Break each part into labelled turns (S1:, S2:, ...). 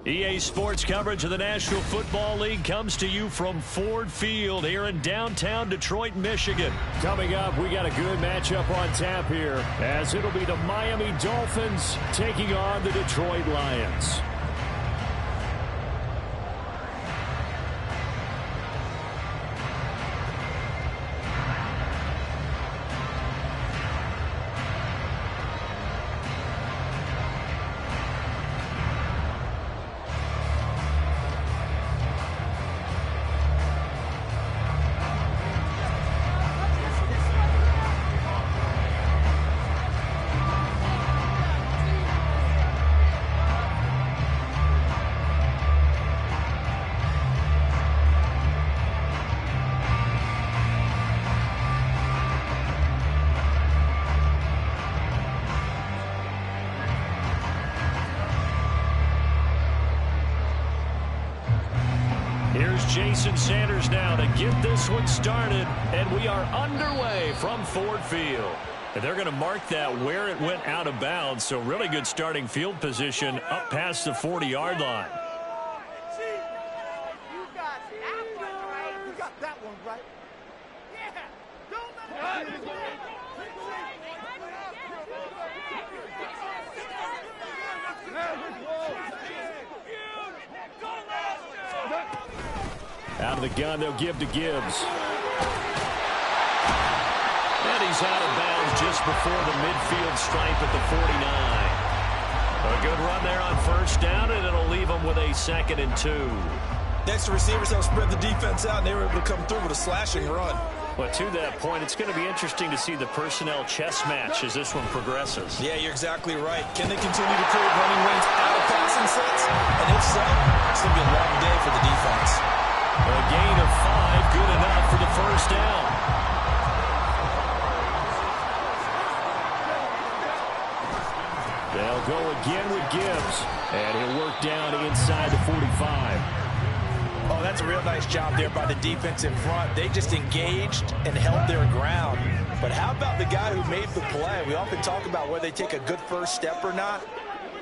S1: EA Sports coverage of the National Football League comes to you from Ford Field here in downtown Detroit, Michigan. Coming up, we got a good matchup on tap here, as it'll be the Miami Dolphins taking on the Detroit Lions. Jason Sanders now to get this one started, and we are underway from Ford Field. And they're going to mark that where it went out of bounds, so really good starting field position up past the 40-yard line.
S2: You got that one right. You got that one right. Yeah. Don't let it go.
S1: Out of the gun, they'll give to Gibbs. And he's out of bounds just before the midfield stripe at the 49. A good run there on first down, and it'll leave them with a 2nd and 2.
S3: Next to receivers, they'll spread the defense out, and they were able to come through with a slashing run.
S1: But to that point, it's going to be interesting to see the personnel chess match as this one progresses.
S3: Yeah, you're exactly right. Can they continue to create running lanes out of passing sets? And if so, it's going to be a long day for the defense.
S1: A gain of 5, good enough for the first down. They'll go again with Gibbs, and he'll work down inside the 45.
S3: Oh, that's a real nice job there by the defense in front. They just engaged and held their ground. But how about the guy who made the play? We often talk about whether they take a good first step or not.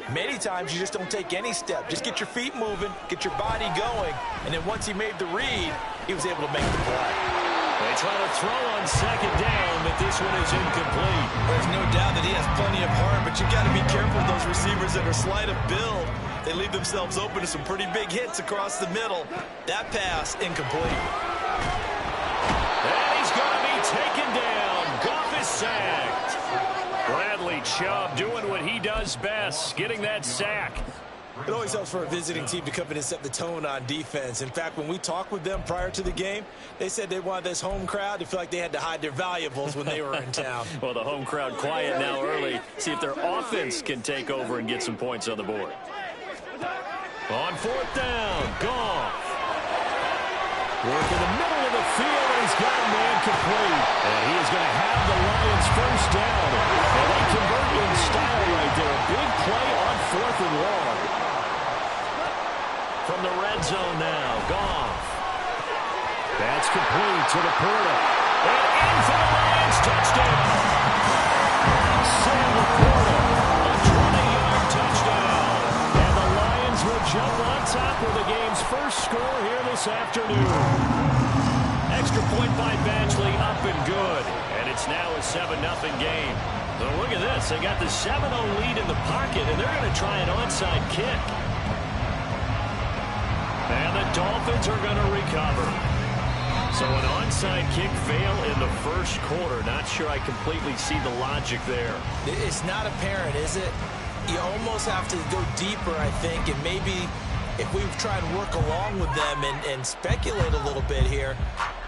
S3: Many times you just don't take any step. Just get your feet moving, get your body going, and then once he made the read, he was able to make the play.
S1: They try to throw on second down, but this one is incomplete.
S3: There's no doubt that he has plenty of heart, but you got to be careful with those receivers that are slight of build. They leave themselves open to some pretty big hits across the middle. That pass, incomplete.
S1: And he's going to be taken down. Goff is sacked. Bradley Chubb doing what he does best, getting that sack.
S3: It always helps for a visiting team to come in and set the tone on defense. In fact, when we talked with them prior to the game, they said they wanted this home crowd to feel like they had to hide their valuables when they were in town.
S1: Well, the home crowd quiet now early. See if their offense can take over and get some points on the board. On 4th down, Goff. Work in the middle of the field, and he's got a man complete. And he is going to have the Lions first down. And they convert in style right there. A big play on 4th and long. From the red zone now, Goff. That's complete to the Laporta. And in for the Lions, touchdown. Sam Laporta, a 20-yard touchdown. And the Lions will jump on top of the game's first score here this afternoon. Extra point by Badgley, up and good. And it's now a 7-0 game. So look at this. They got the 7-0 lead in the pocket, and they're going to try an onside kick. And the Dolphins are going to recover. So an onside kick fail in the first quarter. Not sure I completely see the logic there.
S3: It's not apparent, is it? You almost have to go deeper, I think, and maybe if we try and work along with them and speculate a little bit here,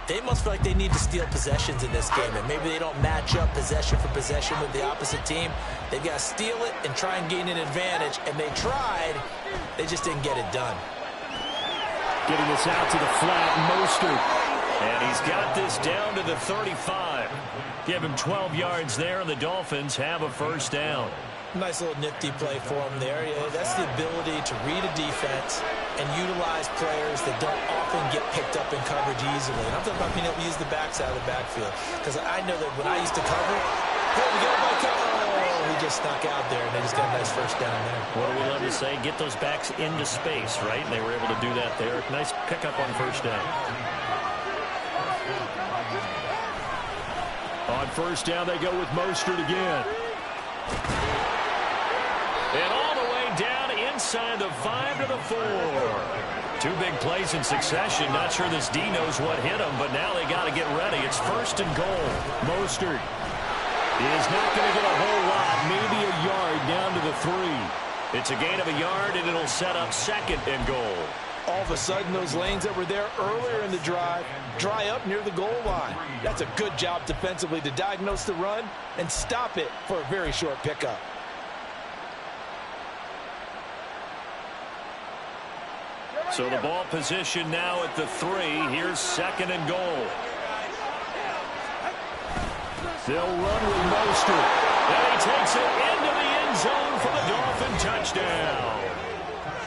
S3: they must feel like they need to steal possessions in this game, and maybe they don't match up possession for possession with the opposite team. They've got to steal it and try and gain an advantage, and they tried. They just didn't get it done.
S1: Getting this out to the flat, Mostert. And he's got this down to the 35. Give him 12 yards there, and the Dolphins have a first down.
S3: Nice little nifty play for him there. Yeah, that's the ability to read a defense and utilize players that don't often get picked up in coverage easily. And I'm talking about being able to use the backside of the backfield. Because I know that when I used to cover, here we go, by cover. Oh, he just snuck out there, and they just got a nice first down there.
S1: What do we love to say? Get those backs into space, right? And they were able to do that there. Nice pickup on first down. On first down, they go with Mostert again. And all the way down inside the 5 to the 4. Two big plays in succession. Not sure this D knows what hit him, but now they got to get ready. It's first and goal. Mostert is not going to get a whole lot, maybe a yard down to the 3. It's a gain of a yard, and it'll set up second and goal.
S3: All of a sudden, those lanes that were there earlier in the drive dry up near the goal line. That's a good job defensively to diagnose the run and stop it for a very short pickup.
S1: So the ball position now at the 3. Here's second and goal. They'll run with Mostert. And he takes it into the end zone for the Dolphin touchdown.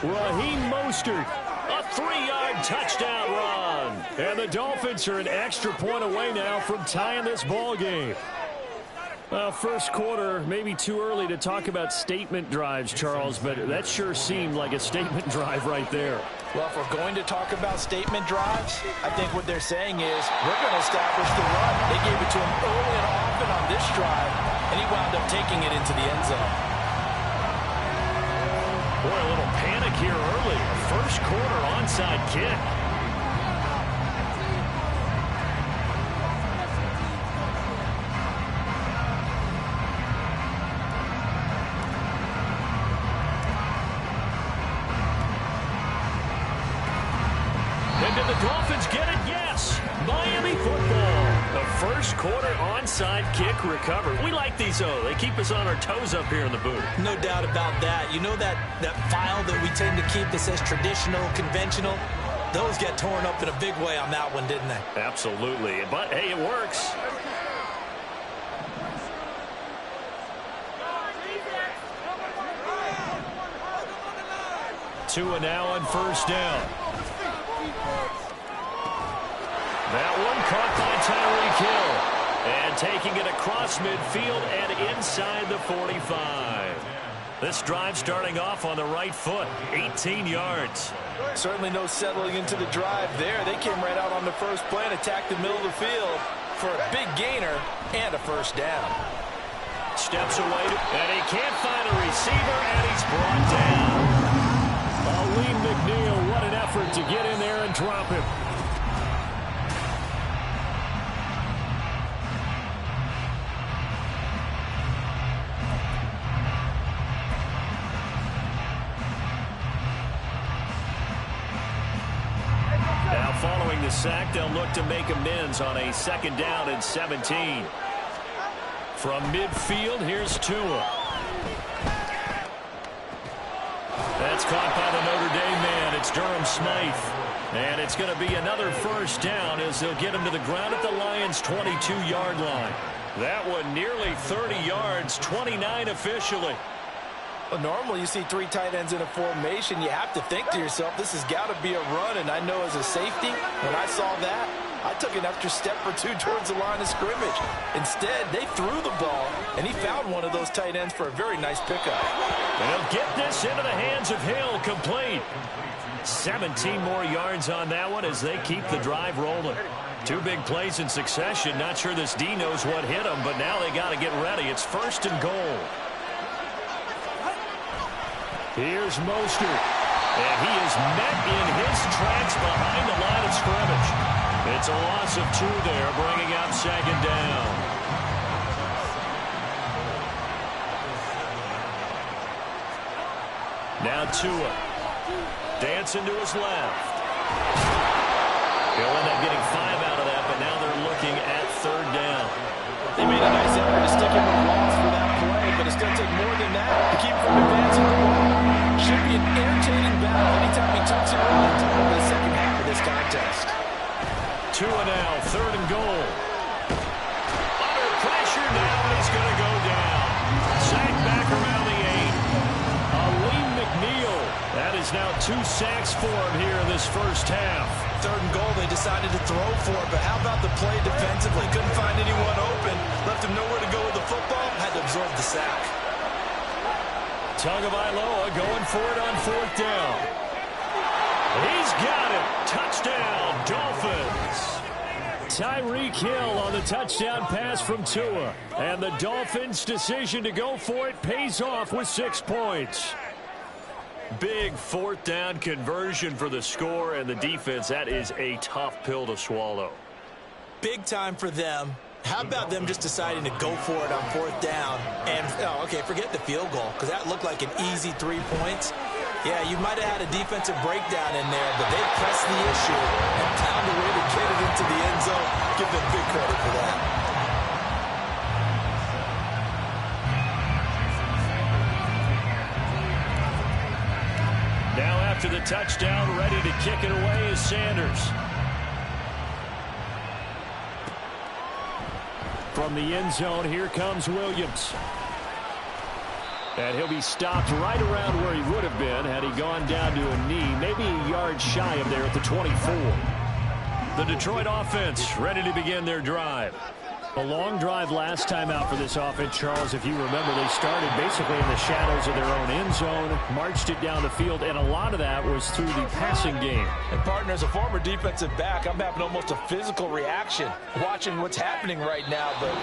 S1: Raheem Mostert, a 3-yard touchdown run. And the Dolphins are an extra point away now from tying this ball game. Well, first quarter, maybe too early to talk about statement drives, Charles, but that sure seemed like a statement drive right there.
S3: Well, if we're going to talk about statement drives, I think what they're saying is we're going to establish the run. They gave it to him early and often on this drive, and he wound up taking it into the end zone.
S1: Boy, a little panic here early. First quarter onside kick. Did the Dolphins get it? Yes. Miami football. The first quarter onside kick recovered. We like these, though. They keep us on our toes up here in the booth.
S3: No doubt about that. You know that file that we tend to keep that says traditional, conventional? Those get torn up in a big way on that one, didn't they?
S1: Absolutely. But, hey, it works. Tua now on first down. That one caught by Tyreek Hill. And taking it across midfield and inside the 45. This drive starting off on the right foot. 18 yards.
S3: Certainly no settling into the drive there. They came right out on the first play and attacked the middle of the field for a big gainer and a first down.
S1: Steps away, and he can't find a receiver, and he's brought down. Aleem McNeil, what an effort to get in there and drop him. Now following the sack, they'll look to make amends on a second down and 17. From midfield, here's Tua. That's caught by the Notre Dame man. It's Durham Smythe. And it's going to be another first down as they'll get him to the ground at the Lions' 22-yard line. That one nearly 30 yards, 29 officially.
S3: Well, normally you see three tight ends in a formation. You have to think to yourself, this has got to be a run. And I know as a safety, when I saw that, I took an extra step or two towards the line of scrimmage. Instead, they threw the ball, and he found one of those tight ends for a very nice pickup.
S1: And he'll get this into the hands of Hill, complete. 17 more yards on that one as they keep the drive rolling. Two big plays in succession. Not sure this D knows what hit him, but now they got to get ready. It's first and goal. Here's Mostert. And he is met in his tracks behind the line of scrimmage. It's a loss of 2 there, bringing up second down. Now Tua. Dancing to his left. He'll end up getting 5 out of that, but now they're looking at third down.
S3: They made a nice effort to stick him with loss for that play, but it's going to take more than that to keep from advancing the ball. Should be an entertaining battle anytime he tucks it right over the second half of this contest.
S1: Tua now, third and goal. Under pressure now, and he's going to go down. Sacked back around the 8. Aleem McNeil. That is now 2 sacks for him here in this first half.
S3: Third and goal, they decided to throw for it, but how about the play defensively? Couldn't find anyone open, left him nowhere to go with the football, had to absorb the sack.
S1: Tagovailoa going for it on 4th down. He's got it. Touchdown, Dolphins. Tyreek Hill on the touchdown pass from Tua. And the Dolphins' decision to go for it pays off with 6 points. Big 4th down conversion for the score, and the defense, that is a tough pill to swallow.
S3: Big time for them. How about them just deciding to go for it on 4th down? And, okay, forget the field goal, because that looked like an easy 3 points. Yeah, you might have had a defensive breakdown in there, but they pressed the issue and found a way to get it into the end zone. Give them big credit for that.
S1: Now after the touchdown, ready to kick it away is Sanders. From the end zone, here comes Williams. And he'll be stopped right around where he would have been had he gone down to a knee, maybe a yard shy of there at the 24. The Detroit offense ready to begin their drive. A long drive last time out for this offense, Charles. If you remember, they started basically in the shadows of their own end zone, marched it down the field, and a lot of that was through the passing game.
S3: And, partner, as a former defensive back, I'm having almost a physical reaction watching what's happening right now. But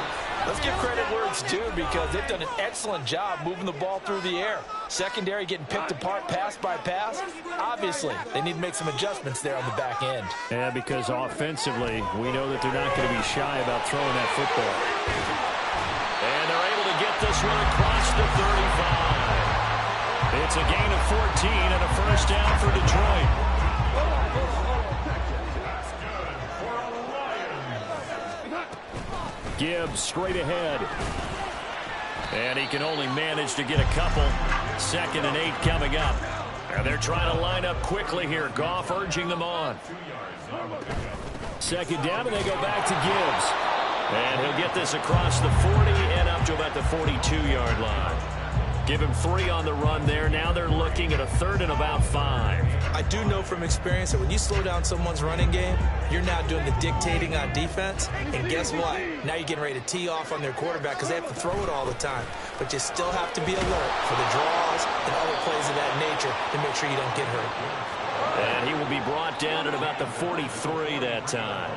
S3: let's give credit where it's due, because they've done an excellent job moving the ball through the air. Secondary getting picked apart pass by pass. Obviously, they need to make some adjustments there on the back end.
S1: Yeah, because offensively, we know that they're not going to be shy about throwing that football. And they're able to get this one across the 35. It's a gain of 14 and a first down for Detroit. Gibbs straight ahead. And he can only manage to get a couple. 2nd and 8 coming up. And they're trying to line up quickly here. Goff urging them on. 2nd down, and they go back to Gibbs. And he'll get this across the 40 and up to about the 42-yard line. Give him 3 on the run there. Now they're looking at a 3rd and about 5.
S3: I do know from experience that when you slow down someone's running game, you're now doing the dictating on defense. And guess what? Now you're getting ready to tee off on their quarterback because they have to throw it all the time. But you still have to be alert for the draws and other plays of that nature to make sure you don't get hurt.
S1: And he will be brought down at about the 43 that time.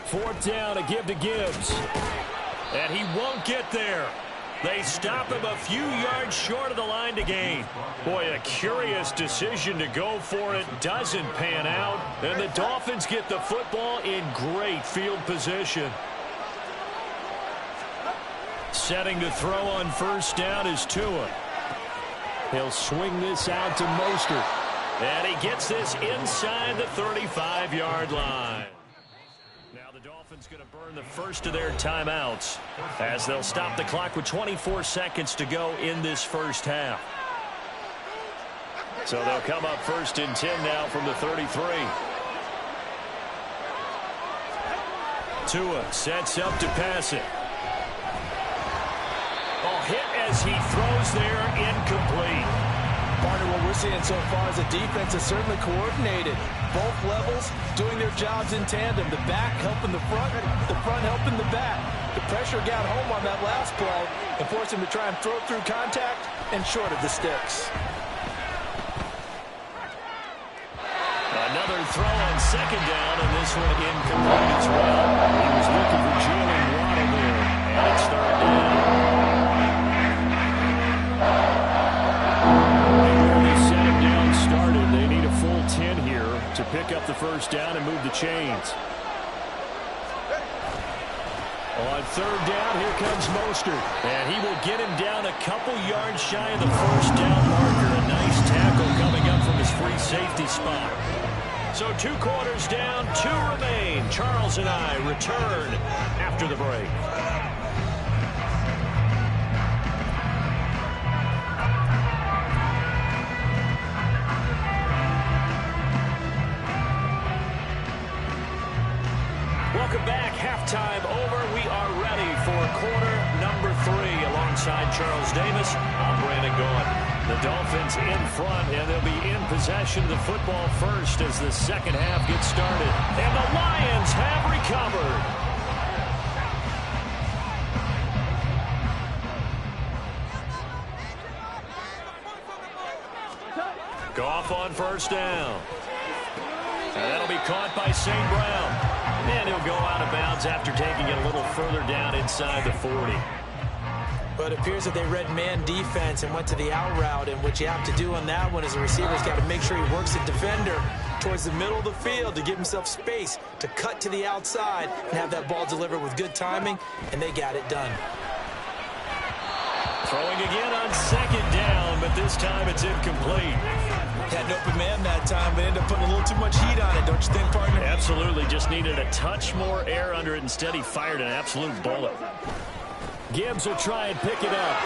S1: 4th down, a give to Gibbs. And he won't get there. They stop him a few yards short of the line to gain. Boy, a curious decision to go for it. Doesn't pan out. And the Dolphins get the football in great field position. Setting to throw on 1st down is Tua. He'll swing this out to Mostert. And he gets this inside the 35-yard line. Now the Dolphins going to burn the first of their timeouts as they'll stop the clock with 24 seconds to go in this first half. So they'll come up 1st and 10 now from the 33. Tua sets up to pass it. Oh, hit as he throws there, incomplete.
S3: Partner, what we're seeing so far is the defense is certainly coordinated. Both levels doing their jobs in tandem. The back helping the front helping the back. The pressure got home on that last play and forced him to try and throw through contact and short of the sticks.
S1: Another throw on 2nd down, and this one incomplete as well. He was looking for Jalen Waddle there, and it's 3rd down. Started. They need a full 10 here to pick up the 1st down and move the chains. On 3rd down, here comes Mostert. And he will get him down a couple yards shy of the 1st down marker. A nice tackle coming up from his free safety spot. So 2 quarters down, 2 remain. Charles and I return after the break. Welcome back. Halftime over. We are ready for quarter number 3 alongside Charles Davis. I'm Brandon Gaughan. The Dolphins in front, and they'll be in possession of the football first as the second half gets started. And the Lions have recovered. Goff on first down. And that'll be caught by St. Brown. And he'll go out of bounds after taking it a little further down inside the 40.
S3: But it appears that they read man defense and went to the out route. And what you have to do on that one is the receiver's got to make sure he works the defender towards the middle of the field to give himself space to cut to the outside and have that ball delivered with good timing, and they got it done.
S1: Throwing again on second down, but this time it's incomplete.
S3: Had an open man that time, but ended up putting a little too much heat on it, don't you think, partner?
S1: Absolutely, just needed a touch more air under it. Instead, he fired an absolute bullet. Gibbs will try and pick it up.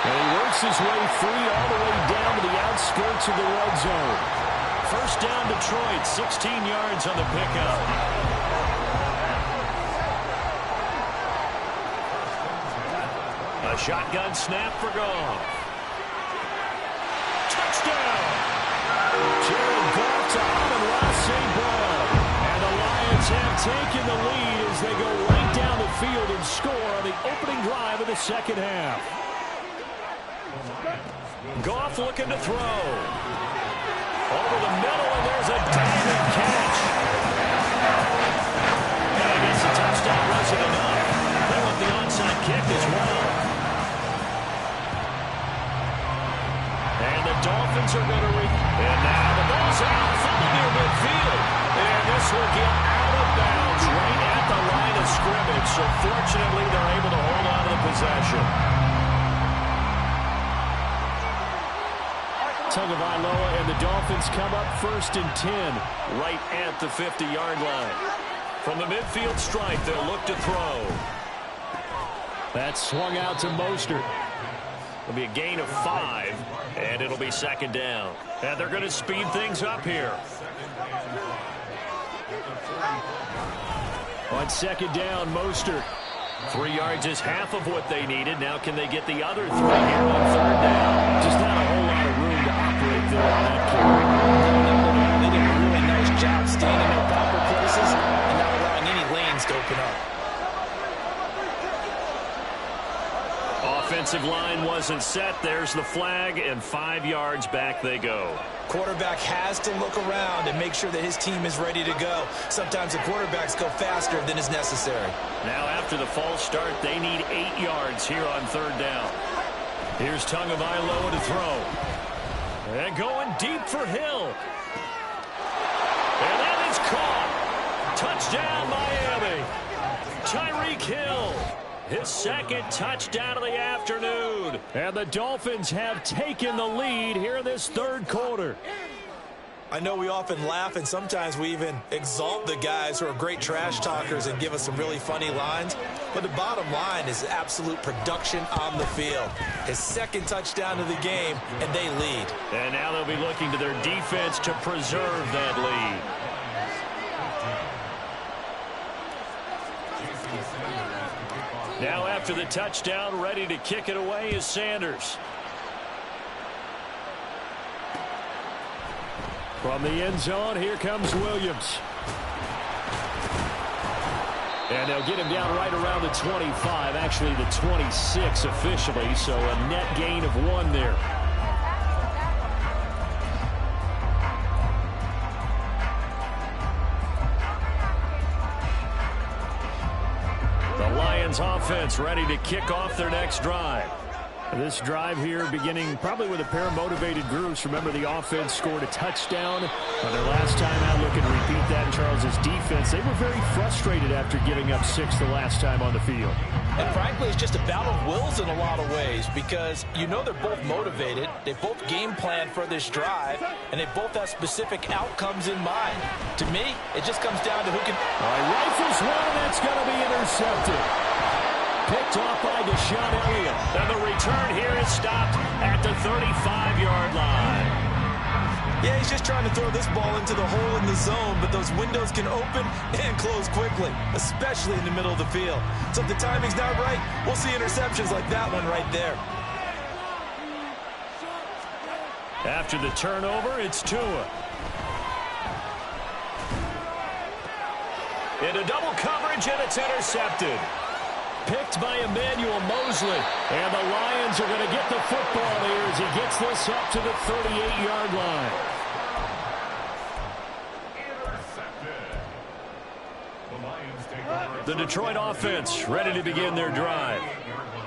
S1: And he works his way free all the way down to the outskirts of the red zone. First down, Detroit, 16 yards on the pickup. A shotgun snap for Goff. Touchdown! Jared Goff to Amon-Ra St. Brown. And the Lions have taken the lead as they go right down the field and score on the opening drive of the second half. Goff looking to throw. Over the middle, and there's a diving catch. And I guess the touchdown wasn't enough. They want the onside kick as well. And the Dolphins are going to and now the ball's out from near midfield. And this will get out of bounds right at the line of scrimmage. So fortunately, they're able to hold on to the possession. Tagovailoa and the Dolphins come up 1st and 10 right at the 50-yard line. From the midfield stripe, they'll look to throw. That's swung out to Mostert. It'll be a gain of 5, and it'll be second down. And they're going to speed things up here. On second down, Mostert. 3 yards is half of what they needed. Now can they get the other 3 here on third down? Just not a whole lot of room to operate there on that carry.
S3: They did a really nice job staying in their proper places and not allowing any lanes to open up.
S1: Offensive line wasn't set. There's the flag, and 5 yards back they go.
S3: Quarterback has to look around and make sure that his team is ready to go. Sometimes the quarterbacks go faster than is necessary.
S1: Now after the false start, they need 8 yards here on third down. Here's Tagovailoa to throw. And going deep for Hill. And that is caught. Touchdown, Miami. Tyreek Hill. His second touchdown of the afternoon. And the Dolphins have taken the lead here in this third quarter.
S3: I know we often laugh and sometimes we even exalt the guys who are great trash talkers and give us some really funny lines. But the bottom line is absolute production on the field. His second touchdown of the game, and they lead.
S1: And now they'll be looking to their defense to preserve that lead. Now after the touchdown, ready to kick it away is Sanders. From the end zone, here comes Williams. And they'll get him down right around the 25, actually the 26 officially, so a net gain of 1 there. Offense ready to kick off their next drive. This drive here beginning probably with a pair of motivated groups. Remember, the offense scored a touchdown on their last time out. Looking to repeat that in Charles's defense. They were very frustrated after giving up 6 the last time on the field.
S3: And frankly, it's just a battle of wills in a lot of ways because you know they're both motivated. They both game plan for this drive, and they both have specific outcomes in mind. To me, it just comes down to who can...
S1: All right, rifles one, that's going to be intercepted. Picked off by Deshaun Elliott. And the return here is stopped at the 35-yard line.
S3: Yeah, he's just trying to throw this ball into the hole in the zone, but those windows can open and close quickly, especially in the middle of the field. So if the timing's not right, we'll see interceptions like that one right there.
S1: After the turnover, it's Tua. Into double coverage, and it's intercepted. Picked by Emmanuel Mosley. And the Lions are going to get the football here as he gets this up to the 38-yard line. The Detroit offense ready to begin their drive.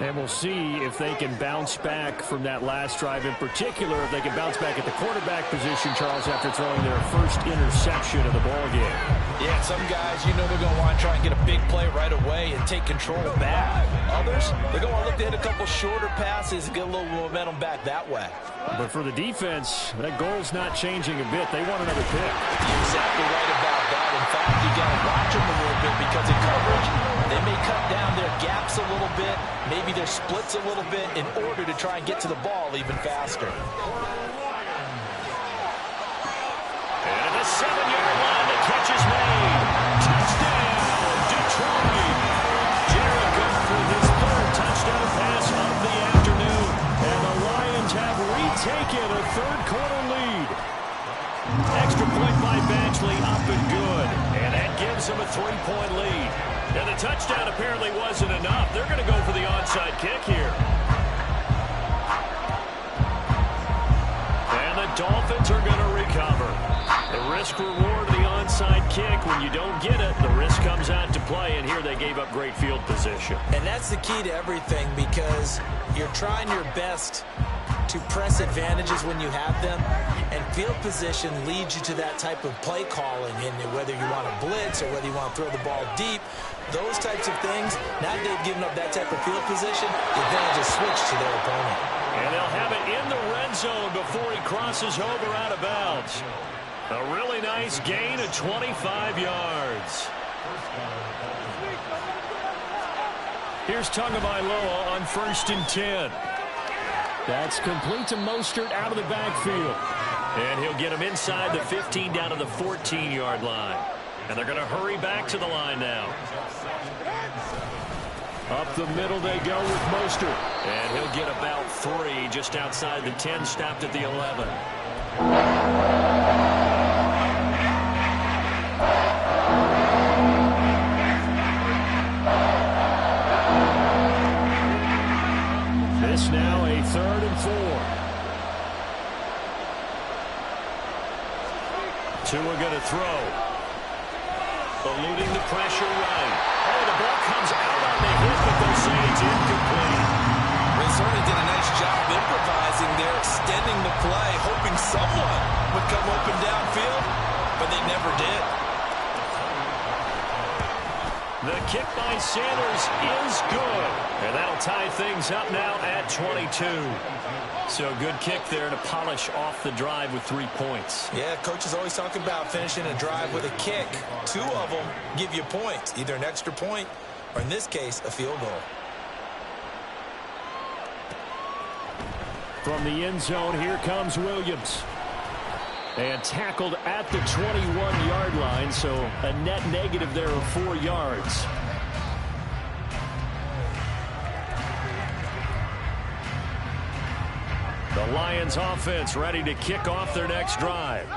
S1: And we'll see if they can bounce back from that last drive, in particular if they can bounce back at the quarterback position, Charles, after throwing their first interception of the ballgame.
S3: Yeah, some guys, you know they're going to want to try and get a big play right away and take control back. Others, they're going to look to hit a couple shorter passes and get a little momentum back that way.
S1: But for the defense, that goal's not changing a bit. They want another pick.
S3: You're exactly right about that. In fact, you got to watch them a little bit because in coverage, they may cut down their gaps a little bit, maybe their splits a little bit in order to try and get to the ball even faster.
S1: And at the 7-yard line, the catch is made. Touchdown, Detroit. Jared Goff with his third touchdown pass of the afternoon. And the Lions have retaken a third-quarter lead. Extra point by Batchley, up and good. And that gives them a 3-point lead. And the touchdown apparently wasn't enough. They're going to go for the onside kick here. And the Dolphins are going to recover. The risk-reward of the onside kick, when you don't get it, the risk comes out to play, and here they gave up great field position.
S3: And that's the key to everything, because you're trying your best to press advantages when you have them, and field position leads you to that type of play calling, and whether you want to blitz or whether you want to throw the ball deep, those types of things, now that they've given up that type of field position, the advantage is switched to their opponent.
S1: And they'll have it in the red zone before he crosses over out of bounds. A really nice gain of 25 yards. Here's Tagovailoa on 1st and 10. That's complete to Mostert out of the backfield. And he'll get him inside the 15 down to the 14-yard line. And they're going to hurry back to the line now. Up the middle they go with Mostert. And he'll get about 3 just outside the 10, stopped at the 11. This now a 3rd and 4. Tua going to throw. Eluding the pressure right. Oh, the ball comes out on the hit, but they say it's incomplete.
S3: Arizona did a nice job improvising there, extending the play, hoping someone would come open downfield, but they never did.
S1: The kick by Sanders is good. And that'll tie things up now at 22. So good kick there to polish off the drive with 3 points.
S3: Yeah, coach is always talking about finishing a drive with a kick. 2 of them give you points, either an extra point or, in this case, a field goal.
S1: From the end zone, here comes Williams. And tackled at the 21-yard line, so a net negative there of 4 yards. The Lions offense ready to kick off their next drive.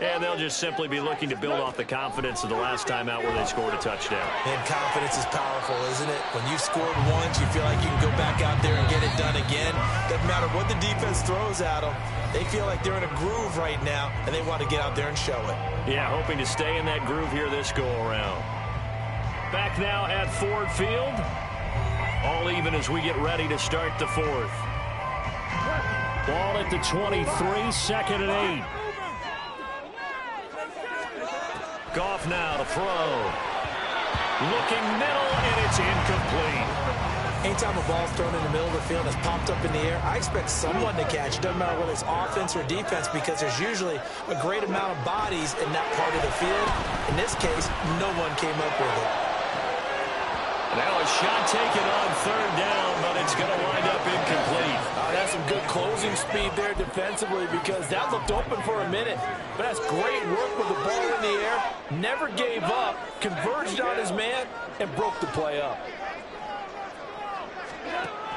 S1: And they'll just simply be looking to build off the confidence of the last time out where they scored a touchdown.
S3: And confidence is powerful, isn't it? When you've scored once, you feel like you can go back out there and get it done again. Doesn't matter what the defense throws at them. They feel like they're in a groove right now, and they want to get out there and show it.
S1: Yeah, hoping to stay in that groove here this go-around. Back now at Ford Field. All even as we get ready to start the 4th. Ball at the 23, 2nd and 8. Goff now to throw. Looking middle, and it's incomplete.
S3: Anytime a ball's thrown in the middle of the field and it's popped up in the air, I expect someone to catch. It doesn't matter whether it's offense or defense, because there's usually a great amount of bodies in that part of the field. In this case, no one came up with it.
S1: Now a shot taken on 3rd down, but it's going to wind up incomplete.
S4: That's some good closing speed there defensively, because that looked open for a minute. But that's great work with the ball in the air. Never gave up, converged on his man, and broke the play up.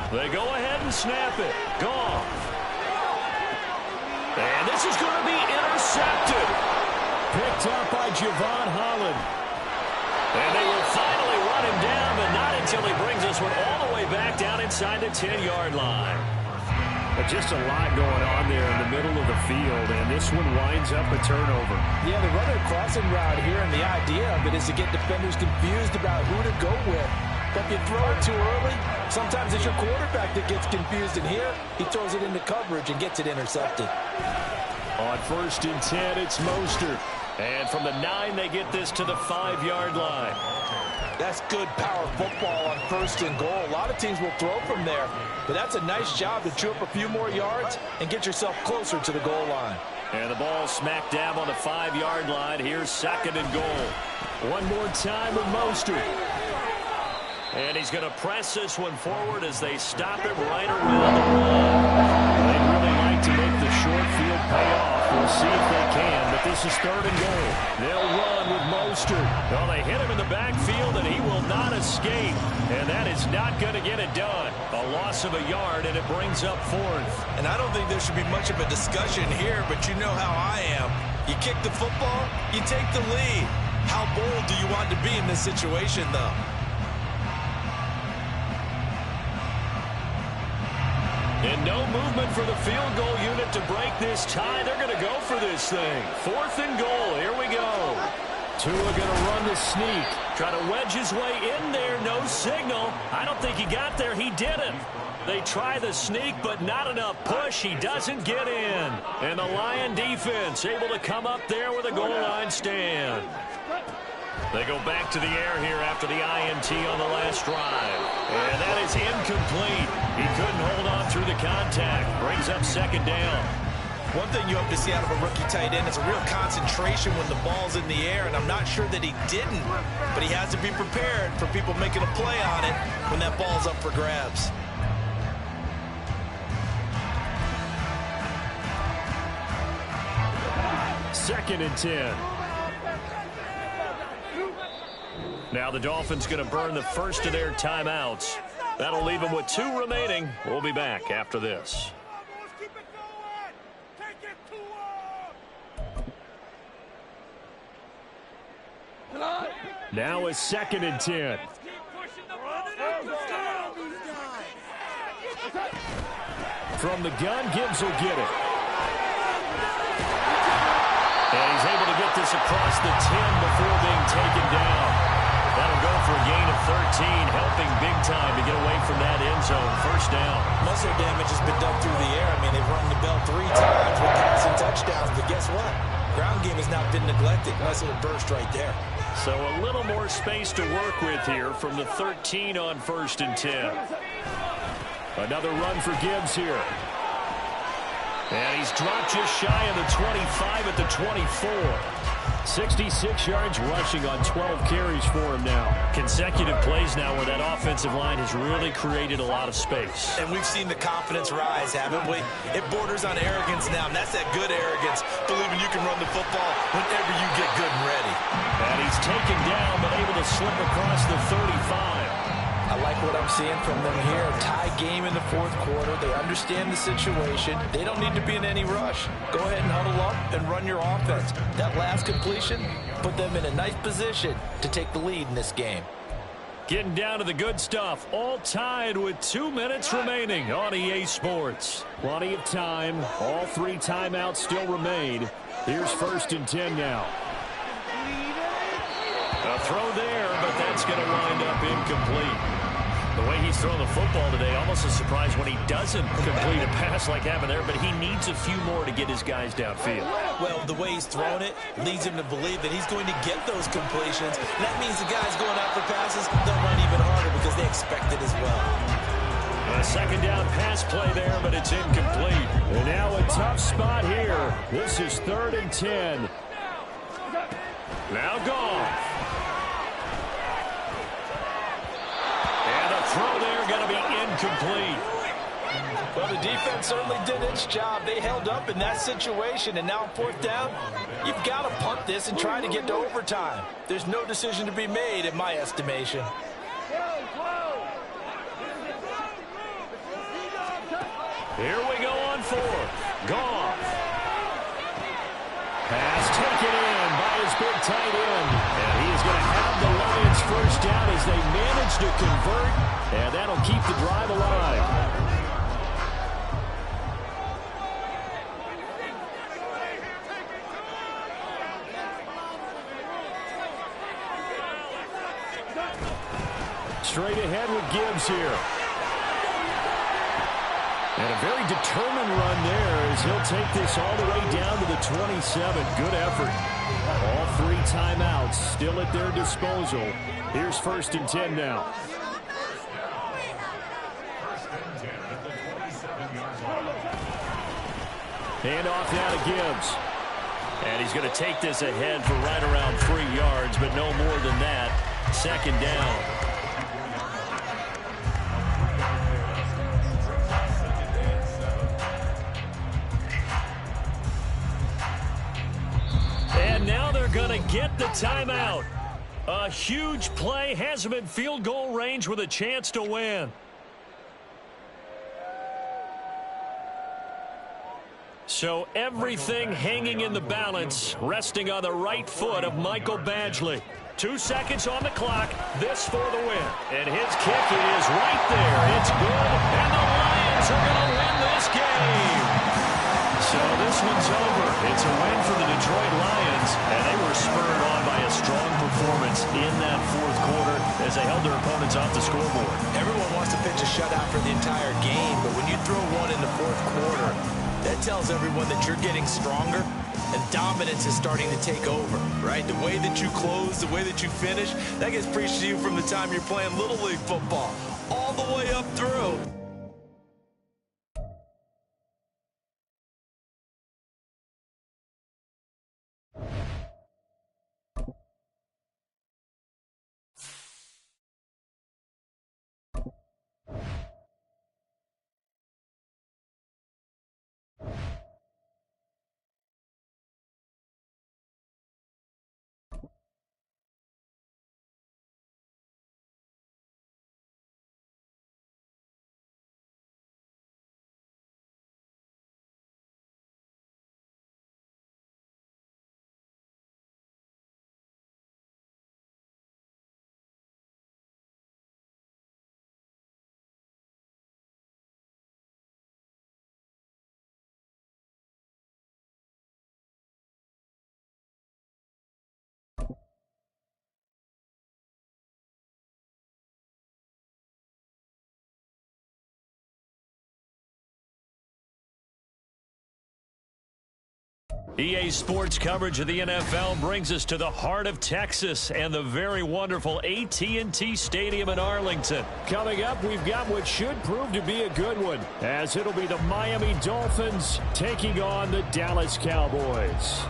S1: They go ahead and snap it. Goff. And this is going to be intercepted. Picked up by Javon Holland. And they will finally run him down, but not until he brings a this one all the way back down inside the 10-yard line.
S5: But just a lot going on there in the middle of the field, and this one winds up a turnover.
S4: Yeah, they run a crossing route here, and the idea of it is to get defenders confused about who to go with. But if you throw it too early, sometimes it's your quarterback that gets confused, and here he throws it into coverage and gets it intercepted.
S1: On 1st and 10, it's Mostert. And from the 9, they get this to the 5-yard line.
S4: That's good power football on 1st and goal. A lot of teams will throw from there, but that's a nice job to chew up a few more yards and get yourself closer to the goal line.
S1: And the ball smack dab on the 5-yard line. Here's 2nd and goal. One more time with Mostert. And he's going to press this one forward as they stop him right around the line. They'd really like to make the short field pay off. We'll see if they can, but this is 3rd and goal. They'll run with Mostert. Well, they hit him in the backfield, and he will not escape. And that is not going to get it done. A loss of a yard, and it brings up 4th.
S3: And I don't think there should be much of a discussion here, but you know how I am. You kick the football, you take the lead. How bold do you want to be in this situation, though?
S1: And no movement for the field goal unit to break this tie. They're going to go for this thing. 4th and goal. Here we go. Tua going to run the sneak. Try to wedge his way in there. No signal. I don't think he got there. He didn't. They try the sneak, but not enough push. He doesn't get in. And the Lion defense able to come up there with a goal line stand. They go back to the air here after the INT on the last drive. And that is incomplete. He couldn't hold on through the contact. Brings up 2nd down.
S3: One thing you hope to see out of a rookie tight end is a real concentration when the ball's in the air, and I'm not sure that he didn't, but he has to be prepared for people making a play on it when that ball's up for grabs.
S1: Second and 10. Now the Dolphins going to burn the first of their timeouts. That'll leave them with 2 remaining. We'll be back after this. Now is 2nd and 10. From the gun, Gibbs will get it. And he's able to get this across the 10 before being taken down. That'll go for a gain of 13, helping big time to get away from that end zone. 1st down.
S4: Muscle damage has been done through the air. I mean, they've rung the bell 3 times with passing touchdowns, but guess what? Ground game has not been neglected. Nice little burst right there.
S1: So a little more space to work with here from the 13 on 1st and 10. Another run for Gibbs here. And he's dropped just shy of the 25 at the 24. 66 yards rushing on 12 carries for him now. Consecutive plays now where that offensive line has really created a lot of space.
S3: And we've seen the confidence rise, haven't we? It borders on arrogance now, and that's that good arrogance, believing you can run the football whenever you get good and ready.
S1: And he's taken down, but able to slip across the 35.
S4: I like what I'm seeing from them here. Tie game in the 4th quarter. They understand the situation. They don't need to be in any rush. Go ahead and huddle up and run your offense. That last completion put them in a nice position to take the lead in this game.
S1: Getting down to the good stuff. All tied with 2 minutes remaining on EA Sports. Plenty of time. All 3 timeouts still remain. Here's 1st and 10 now. A throw there, but that's going to wind up incomplete. The way he's throwing the football today, almost a surprise when he doesn't complete a pass like happened there, but he needs a few more to get his guys downfield.
S3: Well, the way he's throwing it leads him to believe that he's going to get those completions. And that means the guys going out for passes, they'll run even harder because they expect it as well.
S1: A 2nd down pass play there, but it's incomplete. And now a tough spot here. This is 3rd and 10. Now gone. Throw there going to be incomplete.
S4: Well, the defense certainly did its job. They held up in that situation, and now 4th down, you've got to punt this and try to get to overtime. There's no decision to be made in my estimation.
S1: Here we go on 4th. Goff. Pass taken in by his big tight end. And he is going to have the Lions 1st down as they manage managed to convert, and that'll keep the drive alive. Straight ahead with Gibbs here. And a very determined run there as he'll take this all the way down to the 27. Good effort. All 3 timeouts still at their disposal. Here's 1st and 10 now. Hand off now to Gibbs. And he's going to take this ahead for right around 3 yards, but no more than that. 2nd down. Going to get the timeout. A huge play has him in field goal range with a chance to win. So everything hanging in the balance, resting on the right foot of Michael Badgley. 2 seconds on the clock. This for the win. And his kick is right there. It's good. And the Lions are going to win this game. So this one's over. It's a win for the Detroit Lions, and they were spurred on by a strong performance in that 4th quarter as they held their opponents off the scoreboard.
S3: Everyone wants to pitch a shutout for the entire game, but when you throw one in the 4th quarter, that tells everyone that you're getting stronger and dominance is starting to take over, right? The way that you close, the way that you finish, that gets preached to you from the time you're playing Little League football all the way up through.
S1: EA Sports coverage of the NFL brings us to the heart of Texas and the very wonderful AT&T Stadium in Arlington.
S5: Coming up, we've got what should prove to be a good one, as it'll be the Miami Dolphins taking on the Dallas Cowboys.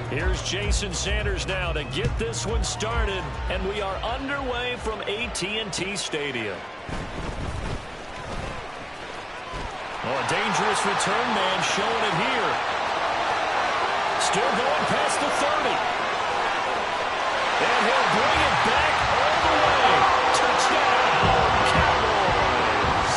S1: Here's Jason Sanders now to get this one started, and we are underway from AT&T Stadium. Oh, a dangerous return man showing it here. Still going past the 30. And he'll bring it back all the way. Touchdown, Cowboys.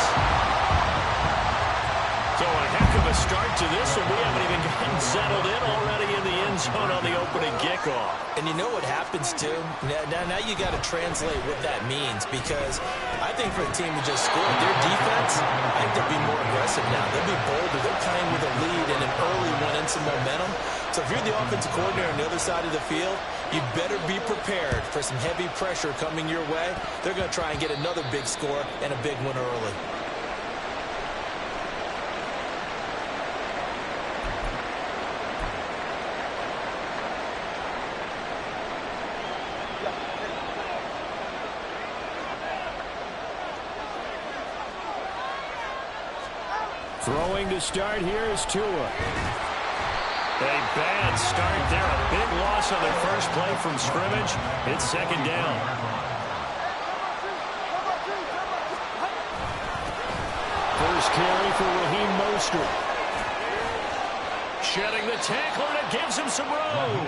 S1: So a heck of a start to this one. We haven't even gotten settled in already in the end zone on the opening kickoff.
S3: And you know what happens, too? Now you got to translate what that means, because I think for the team who just scored, their defense, I think they'll be more aggressive now. They'll be bolder. They're playing with a lead and an early one and some momentum. So if you're the offensive coordinator on the other side of the field, you better be prepared for some heavy pressure coming your way. They're going to try and get another big score and a big one early.
S5: Throwing to start here is Tua.
S1: A bad start there. A big loss on their first play from scrimmage. It's 2nd down.
S5: First carry for Raheem Mostert.
S1: Shedding the tackler, and it gives him some room.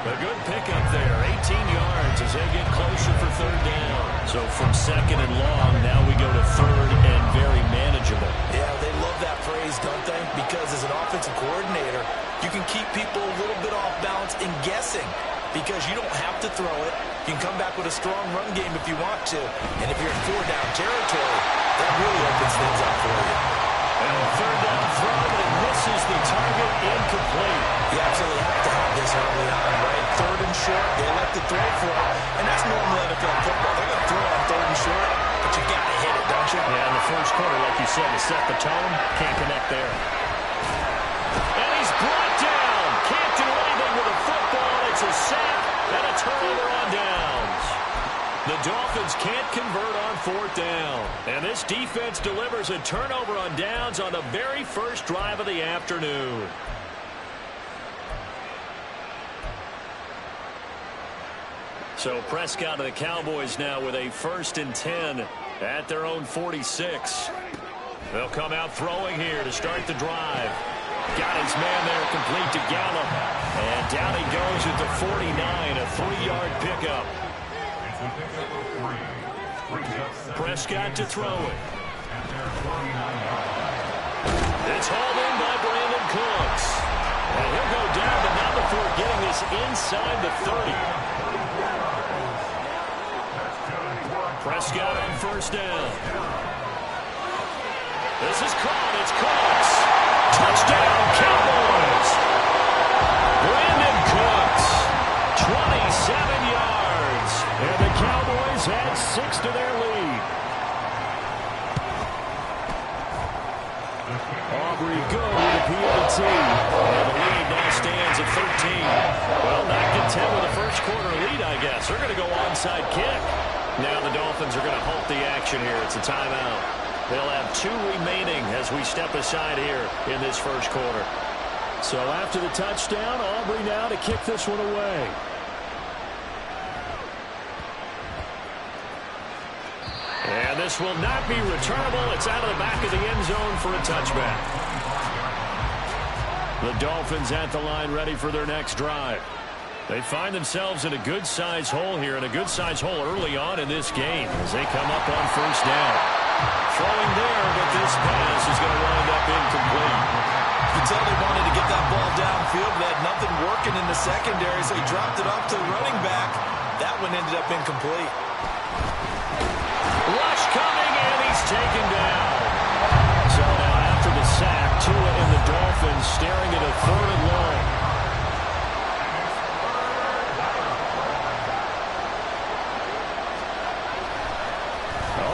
S1: A good pickup there. 18 yards as they get closer for 3rd down. So from 2nd and long, now we go to 3rd and very manageable.
S3: Yeah, they love that phrase, don't they? Because as an offensive coordinator, you can keep people a little bit off balance and guessing. because you don't have to throw it. You can come back with a strong run game if you want to. And if you're in 4-down territory, that really opens things up for you.
S1: And a third down throw, but it misses the target, incomplete.
S3: You absolutely have to have this early on, right? 3rd and short, they elect to throw for it. And that's normal NFL football. They're going to throw on 3rd and short, but you got to hit it, don't you?
S1: Yeah, in the first quarter, like you said, to set the tone, can't connect there. And he's brought down. Can't do anything with a football. It's a sack and a turnover on downs. The Dolphins can't convert on 4th down. And this defense delivers a turnover on downs on the very first drive of the afternoon. So Prescott of the Cowboys now with a 1st and 10 at their own 46. They'll come out throwing here to start the drive. Got his man there complete to Gallup. And down he goes at the 49, a 3-yard pickup. Prescott to throw it. It's hauled in by Brandon Cooks. And he'll go down, but not before getting this inside the 30. Prescott on 1st down. This is caught. It's Cooks. Touchdown, Cowboys. Brandon Cooks, 27 yards.
S5: And the Cowboys add 6 to their lead. Aubrey good with a PAT.
S1: And the lead now stands at 13. Well, not content with a first quarter lead, I guess. They're going to go onside kick. Now the Dolphins are going to halt the action here. It's a timeout. They'll have 2 remaining as we step aside here in this first quarter.
S5: So after the touchdown, Aubrey now to kick this one away.
S1: And this will not be returnable. It's out of the back of the end zone for a touchback. The Dolphins at the line ready for their next drive. They find themselves in a good-sized hole here, and a good-sized hole early on in this game as they come up on 1st down. Throwing there, but this pass is going to wind up incomplete.
S3: You can tell they wanted to get that ball downfield, but had nothing working in the secondary, so he dropped it off to the running back. That one ended up incomplete.
S1: Rush coming, and he's taken down. So now after the sack, Tua and the Dolphins staring at a 3rd and long.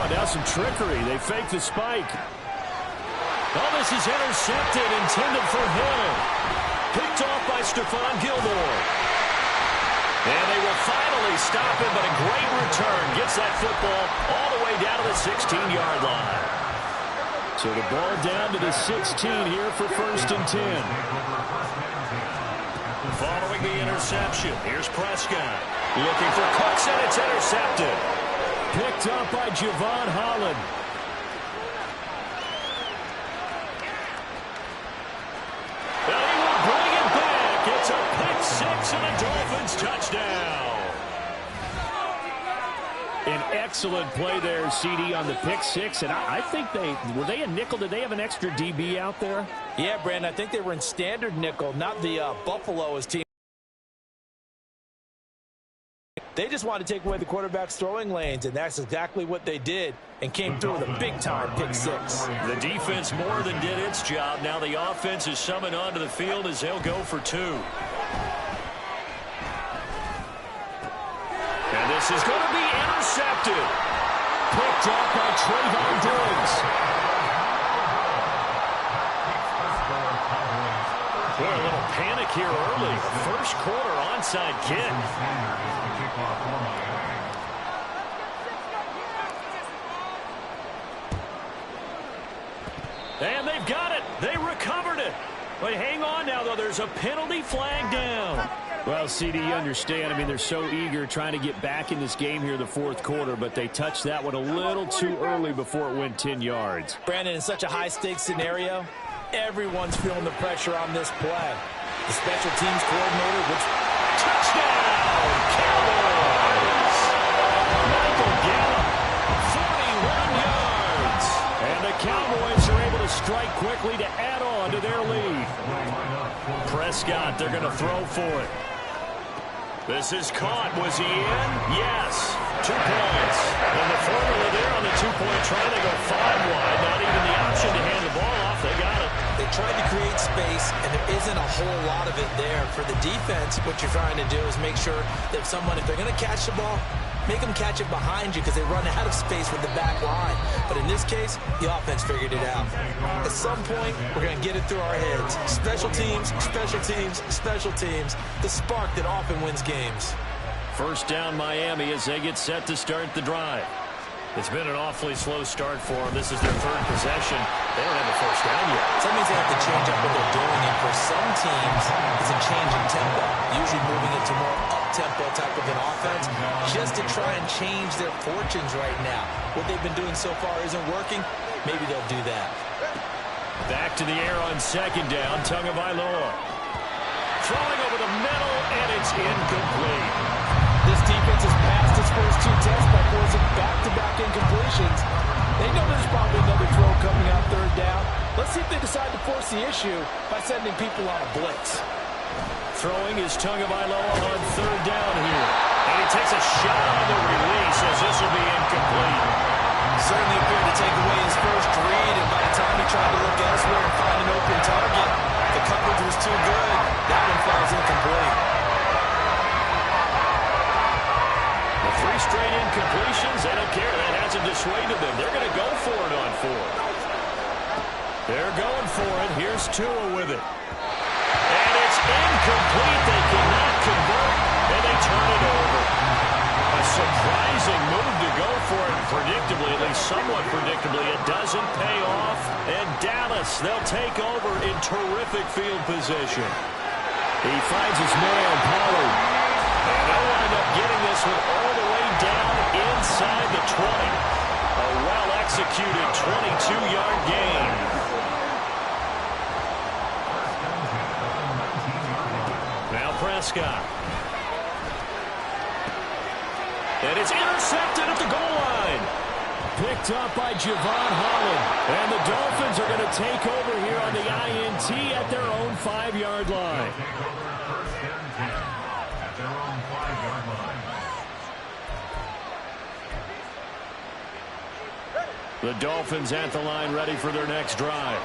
S5: Now some trickery. They fake the spike.
S1: Oh, this is intercepted, intended for Hill. Picked off by Stephon Gilmore. And they will finally stop him, but a great return. Gets that football all the way down to the 16-yard line.
S5: So the ball down to the 16 here for 1st and 10.
S1: Following the interception, here's Prescott. Looking for Cooks, and it's intercepted.
S5: Picked up by Javon Holland.
S1: And he will bring it back. It's a pick 6 and a Dolphins touchdown.
S5: An excellent play there, CD, on the pick 6. And I think were they a nickel? Did they have an extra DB out there?
S3: Yeah, Brandon, I think they were in standard nickel, not the Buffalo's team. They just wanted to take away the quarterback's throwing lanes, and that's exactly what they did and came through with a big-time pick 6.
S1: The defense more than did its job. Now the offense is summoned onto the field as they'll go for 2. And this is going to be intercepted.
S5: Picked up by Trayvon Diggs.
S1: Boy, a little panic here early. First quarter onside kick. And they've got it. They recovered it. But hang on now, though. There's a penalty flag down.
S5: Well, CD, you understand. I mean, they're so eager trying to get back in this game here the 4th quarter, but they touched that one a little too early before it went 10 yards.
S3: Brandon, in such a high-stakes scenario, everyone's feeling the pressure on this play. The special teams coordinator, which...
S1: Touchdown, Cowboys! Michael Gallup, 41 yards.
S5: And the Cowboys are able to strike quickly to add on to their lead.
S1: Prescott, they're going to throw for it. This is caught. Was he in? Yes. 2 points. And the formula there on the two-point try, they go 5 wide. Not even the option to hand the ball off. They got it.
S3: They tried to create space, and there isn't a whole lot of it there. For the defense, what you're trying to do is make sure that if they're going to catch the ball, make them catch it behind you because they run out of space with the back line. But in this case, the offense figured it out. At some point, we're going to get it through our heads. Special teams, special teams, special teams. The spark that often wins games.
S1: First down Miami as they get set to start the drive. It's been an awfully slow start for them. This is their 3rd possession. They don't have a first down yet.
S3: So that means they have to change up what they're doing. And for some teams, it's a change in tempo. Usually moving into more up-tempo type of an offense just to try and change their fortunes right now. What they've been doing so far isn't working. Maybe they'll do that.
S1: Back to the air on 2nd down. Tagovailoa. Throwing over the middle, and it's incomplete.
S4: This defense has passed its first 2 tests by forcing back-to-back incompletions. They know there's probably another throw coming on 3rd down. Let's see if they decide to force the issue by sending people on a blitz.
S1: Throwing is Tagovailoa on 3rd down here. And he takes a shot on the release as this will be incomplete.
S3: Certainly appeared to take away his first read, and by the time he tried to look elsewhere and find an open target, the coverage was too good. That one falls incomplete.
S1: 3 straight incompletions. They don't care. That hasn't dissuaded them. They're going to go for it on 4th. They're going for it. Here's Tua with it. And it's incomplete. They cannot convert, and they turn it over. A surprising move to go for it. Predictably, at least somewhat predictably, it doesn't pay off. And Dallas, they'll take over in terrific field position. He finds his man, Pollard. And they'll wind up getting this one all the way down inside the 20. A well-executed 22-yard gain. Now Prescott. And it's intercepted at the goal line.
S5: Picked up by Javon Holland. And the Dolphins are going to take over here on the INT at their own 5-yard line.
S1: The Dolphins at the line, ready for their next drive.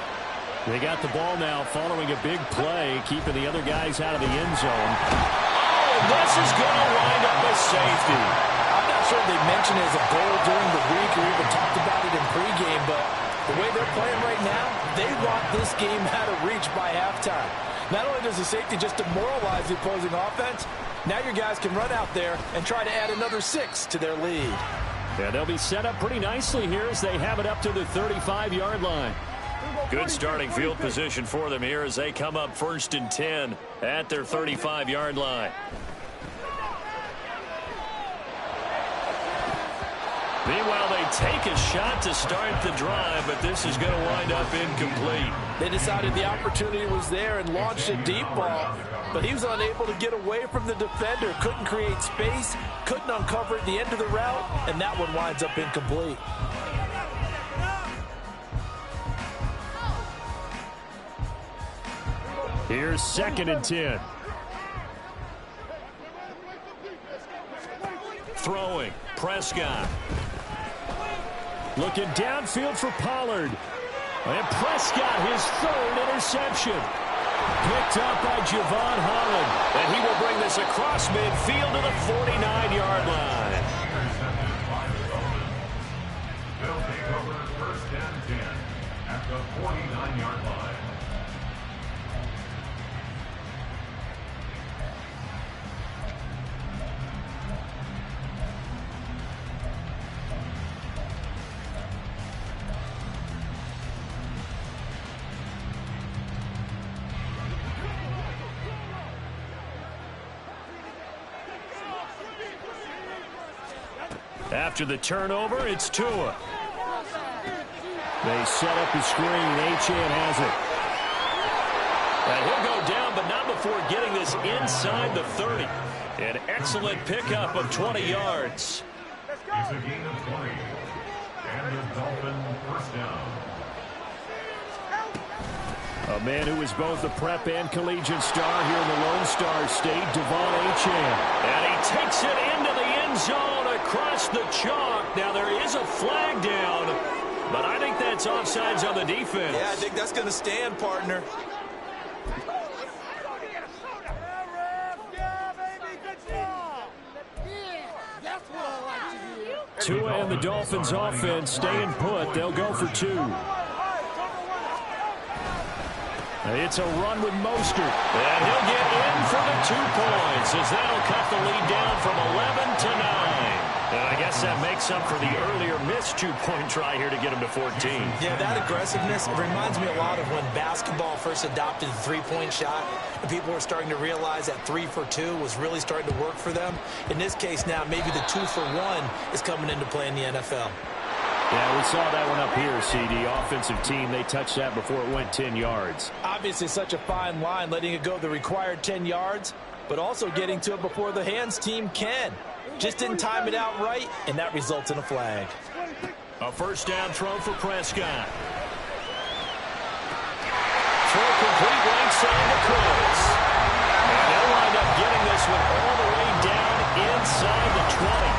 S5: They got the ball now following a big play, keeping the other guys out of the end zone.
S1: Oh, this is going to wind up a safety.
S4: I'm not sure they mentioned it as a goal during the week or even talked about it in pregame, but the way they're playing right now, they want this game out of reach by halftime. Not only does the safety just demoralize the opposing offense, now your guys can run out there and try to add another 6 to their lead.
S5: Yeah, they'll be set up pretty nicely here as they have it up to the 35-yard line.
S1: Good starting field position for them here as they come up 1st and 10 at their 35-yard line. Meanwhile, they take a shot to start the drive, but this is going to wind up incomplete.
S4: They decided the opportunity was there and launched a deep ball, but he was unable to get away from the defender, couldn't create space, couldn't uncover at the end of the route, and that one winds up incomplete.
S5: Here's 2nd and 10.
S1: Throwing, Prescott.
S5: Looking downfield for Pollard. And Prescott, his 3rd interception. Picked up by Javon Holland.
S1: And he will bring this across midfield to the 49-yard line.
S6: They'll take over 1st and 10 at the 49-yard line.
S1: After the turnover, it's Tua.
S5: They set up the screen. Achane has it.
S1: And he'll go down, but not before getting this inside the 30. An excellent pickup of 20 yards.
S6: It's a gain of 20. And the Dolphin 1st down.
S5: A man who is both a prep and collegiate star here in the Lone Star State, Devon Achane.
S1: And he takes it into the end zone across the chalk. Now there is a flag down, but I think that's offsides on the defense.
S3: Yeah, I think that's going to stand, partner.
S5: Tua and the Dolphins offense staying put. They'll go for 2. It's a run with Mostert.
S1: And he'll get in for the 2 points as that'll cut the lead down from 11 to 9. And I guess that makes up for the earlier missed 2-point try here to get him to 14.
S3: Yeah, that aggressiveness, it reminds me a lot of when basketball first adopted the 3-point shot. And people were starting to realize that 3 for 2 was really starting to work for them. In this case now, maybe the 2 for 1 is coming into play in the NFL.
S5: Yeah, we saw that one up here, CD. Offensive team, they touched that before it went 10 yards.
S3: Obviously, such a fine line, letting it go the required 10 yards, but also getting to it before the hands team can. Just didn't time it out right, and that results in a flag.
S1: A first down throw for Prescott. Throw complete right side to Coates. And they'll wind up getting this one all the way down inside the 20.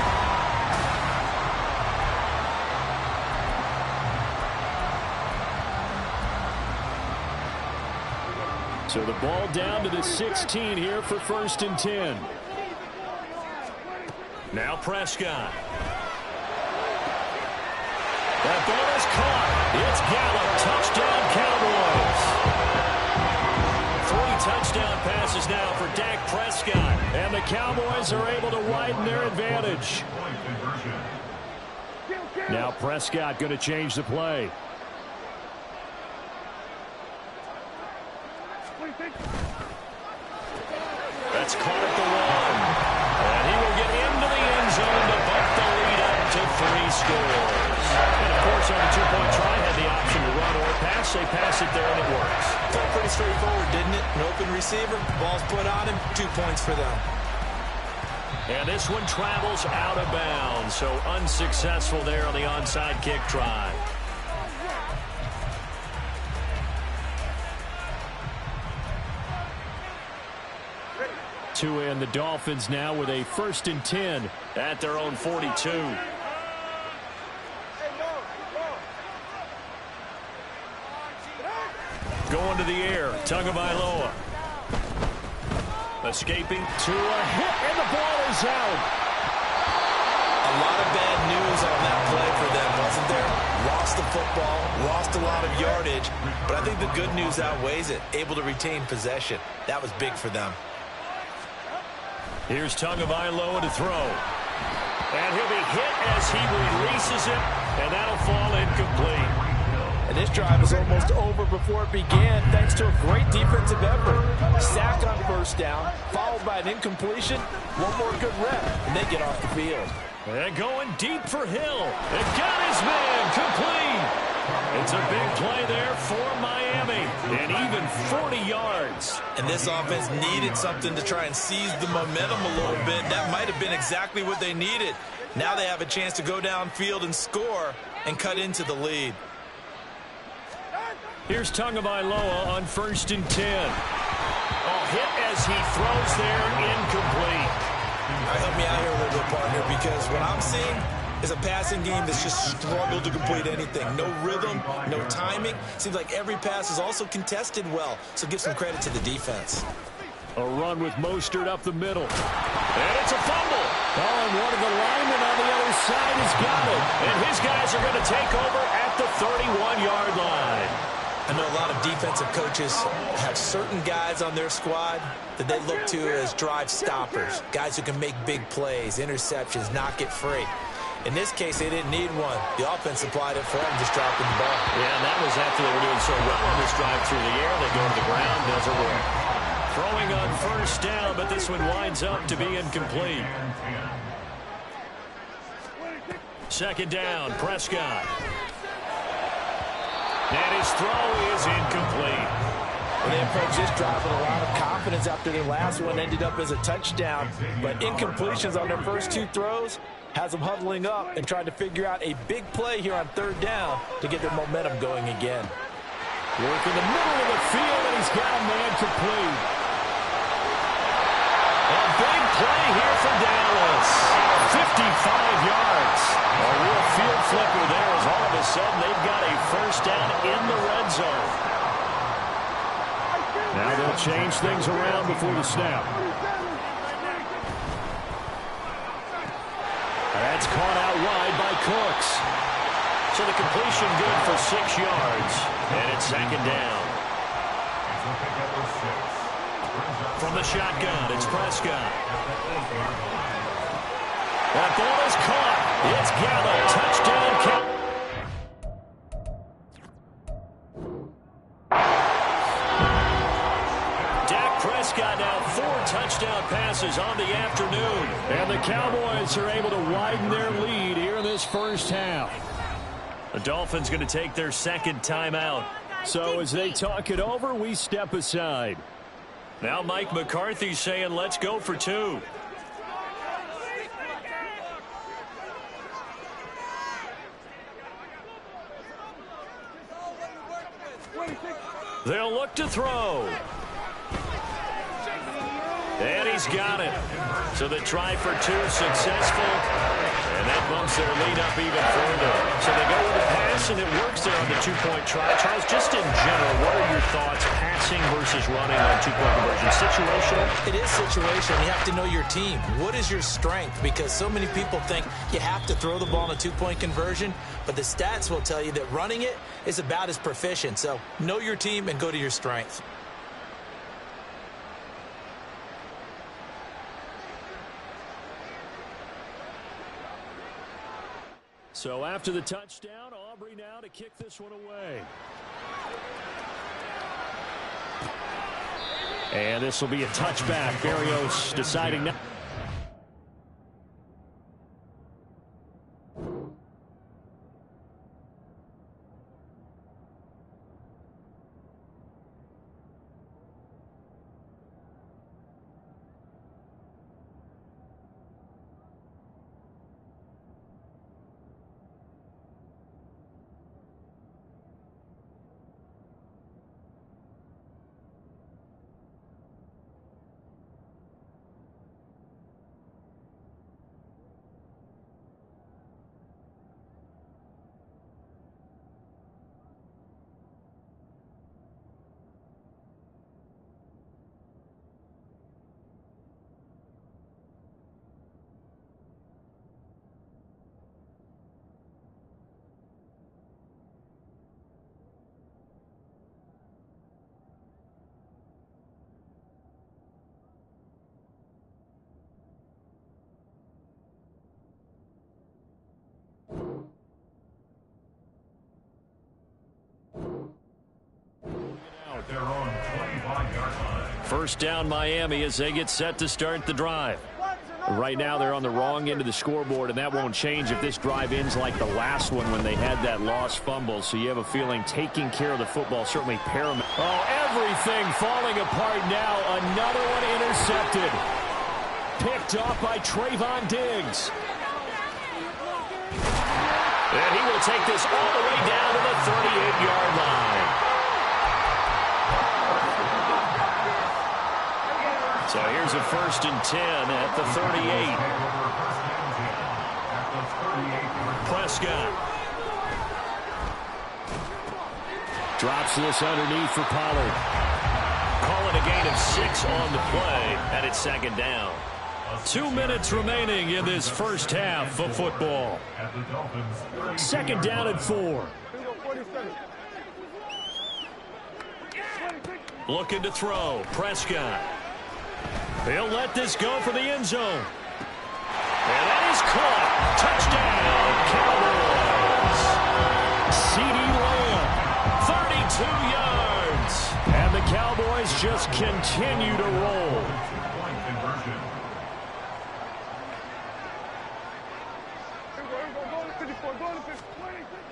S5: So the ball down to the 16 here for 1st and 10.
S1: Now Prescott. That ball is caught. It's Gallup. Touchdown, Cowboys. 3 touchdown passes now for Dak Prescott.
S5: And the Cowboys are able to widen their advantage. Now Prescott going to change the play.
S1: That's caught at the 1. And he will get into the end zone to bump the lead up to 3 scores. And, of course, on the 2-point try, had the option to run or pass. They pass it there, and it works.
S3: Felt pretty straightforward, didn't it? An open receiver, ball's put on him, 2 points for them.
S1: And this one travels out of bounds, so unsuccessful there on the onside kick try.
S5: Tua and the Dolphins now with a 1st and 10
S1: at their own 42. Going to the air, Tagovailoa. Escaping.
S5: Tua hit, and the ball is out.
S3: A lot of bad news on that play for them, wasn't there? Lost the football, lost a lot of yardage, but I think the good news outweighs it. Able to retain possession. That was big for them.
S1: Here's Tagovailoa to throw. And he'll be hit as he releases it, and that'll fall incomplete.
S3: And this drive is almost over before it began, thanks to a great defensive effort. Sack on first down, followed by an incompletion. One more good rep, and they get off the field.
S1: And going deep for Hill. And got his man complete. It's a big play there for Miami. And even 40 yards.
S3: And this offense needed something to try and seize the momentum a little bit. That might have been exactly what they needed. Now they have a chance to go downfield and score and cut into the lead.
S1: Here's Tagovailoa on 1st and 10. Oh, hit as he throws there, incomplete.
S3: All right, help me out here a little bit, partner, because what I'm seeing is a passing game that's just struggled to complete anything. No rhythm, no timing. Seems like every pass is also contested well, so give some credit to the defense.
S5: A run with Mostert up the middle.
S1: And it's a fumble.
S5: Oh, and one of the linemen on the other side has got it.
S1: And his guys are going to take over at the 31-yard line.
S3: I know a lot of defensive coaches have certain guys on their squad that they look to as drive stoppers, guys who can make big plays, interceptions, knock it free. In this case, they didn't need one. The offense supplied it for them, just dropping the ball.
S1: Yeah, and that was after they were doing so well on this drive through the air. They go to the ground, doesn't work. Throwing on first down, but this one winds up to be incomplete. 2nd down, Prescott. And his throw is incomplete.
S3: Well, they approached this drive with a lot of confidence after their last one ended up as a touchdown. But incompletions on their first 2 throws has them huddling up and trying to figure out a big play here on 3rd down to get their momentum going again.
S5: Working the middle of the field, and he's got a man complete.
S1: A big play here for Dallas. 55 yards. A real field flipper there as all of a sudden they've got a first down in the red zone.
S5: Now they'll change things around before the snap. That's caught out wide by Cooks.
S1: So the completion good for 6 yards. And it's second down. From the shotgun, it's Prescott. That ball is caught. It's Gallup. Touchdown. Dak Prescott now 4 touchdown passes on the afternoon.
S5: And the Cowboys are able to widen their lead here in this first half.
S1: The Dolphins going to take their second timeout.
S5: So as they talk it over, we step aside.
S1: Now Mike McCarthy saying, let's go for 2. They'll look to throw. And he's got it. So the try for 2 successful. And that bumps their lead up even further. So they go with the pass, and it works there on the 2-point try. Charles, just in general, what are your thoughts passing versus running on 2-point conversion? Situational?
S3: It is situational. You have to know your team. What is your strength? Because so many people think you have to throw the ball in a 2-point conversion, but the stats will tell you that running it is about as proficient. So know your team and go to your strength.
S5: So after the touchdown, Aubrey now to kick this one away. And this will be a touchback. Berrios deciding not.
S6: Their own 25-yard line.
S1: First down Miami as they get set to start the drive.
S5: Right now they're on the wrong end of the scoreboard, and that won't change if this drive ends like the last one when they had that lost fumble. So you have a feeling taking care of the football certainly paramount. Oh, everything falling apart now. Another one intercepted. Picked off by Trayvon Diggs.
S1: And he will take this all the way down to the 38-yard line. So here's a 1st and 10 at the 38. Prescott.
S5: Drops this underneath for Pollard.
S1: Calling a gain of 6 on the play, and it's second down. 2 minutes remaining in this first half of football.
S5: Second down and 4.
S1: Looking to throw. Prescott. He'll let this go for the end zone. And that is caught. Touchdown,
S5: CeeDee Lamb, 32 yards. And the Cowboys just continue to roll.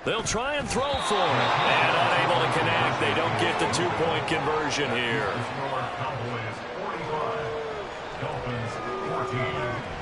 S1: They'll try and throw for it. And unable to connect. They don't get the 2-point conversion here.
S6: Dolphins 14.